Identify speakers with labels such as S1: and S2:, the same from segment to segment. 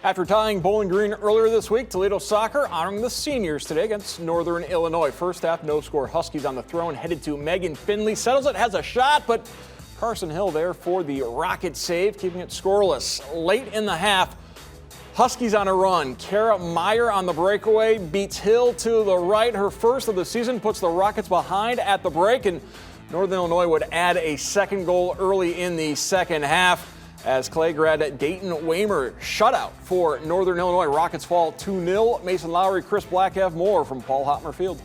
S1: After tying Bowling Green earlier this week, Toledo soccer honoring the seniors today against Northern Illinois. First half, no score. Huskies on the throw and headed to Megan Finley. Settles it, has a shot, but Carson Hill there for the Rocket save, keeping it scoreless. Late in the half, Huskies on a run. Kara Meyer on the breakaway beats Hill to the right. Her first of the season puts the Rockets behind at the break, and Northern Illinois would add a second goal early in the second half as Clay grad Dayton Waymer shutout for Northern Illinois. Rockets fall 2-0. Mason Lowry, Chris Black have more from Paul Hotmer Field.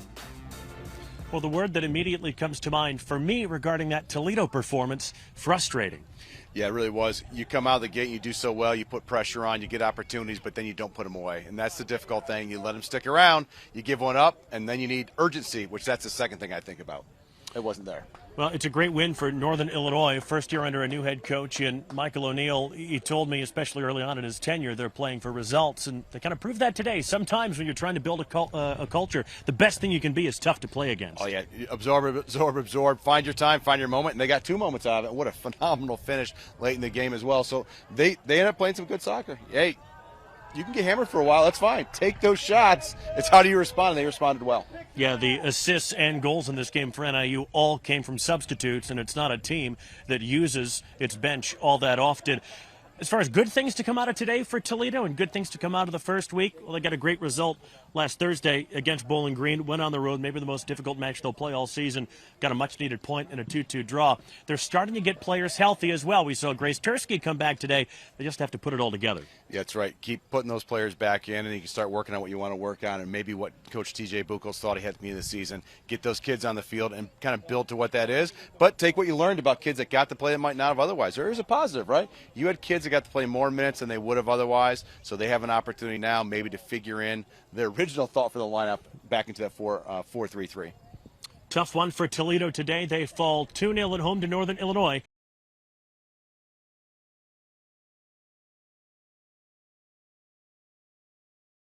S2: Well, the word that immediately comes to mind for me regarding that Toledo performance, frustrating.
S3: Yeah, it really was. You come out of the gate, you do so well, you put pressure on, you get opportunities, but then you don't put them away. And that's the difficult thing. You let them stick around, you give one up, and then you need urgency, which that's the second thing I think about. It wasn't there.
S2: Well, it's a great win for Northern Illinois. First year under a new head coach, and Michael O'Neill, he told me, especially early on in his tenure, they're playing for results, and they kind of proved that today. Sometimes when you're trying to build a culture, the best thing you can be is tough to play against.
S3: Oh, yeah. Absorb. Find your time, find your moment, and they got 2 moments out of it. What a phenomenal finish late in the game as well. So they end up playing some good soccer. Hey, you can get hammered for a while. That's fine. Take those shots. It's how do you respond, and they responded well.
S2: Yeah, the assists and goals in this game for NIU all came from substitutes, and it's not a team that uses its bench all that often. As far as good things to come out of today for Toledo and good things to come out of the first week, well, they got a great result last Thursday against Bowling Green. Went on the road, maybe the most difficult match they'll play all season. Got a much-needed point in a 2-2 draw. They're starting to get players healthy as well. We saw Grace Tursky come back today. They just have to put it all together.
S3: Yeah, that's right. Keep putting those players back in, and you can start working on what you want to work on and maybe what Coach T.J. Buchholz thought he had to be in the season. Get those kids on the field and kind of build to what that is. But take what you learned about kids that got to play that might not have otherwise. There is a positive, right? You had kids that got to play more minutes than they would have otherwise, so they have an opportunity now maybe to figure in their original thought for the lineup back into that 4-3-3.
S2: Tough one for Toledo today. They fall 2-0 at home to Northern Illinois.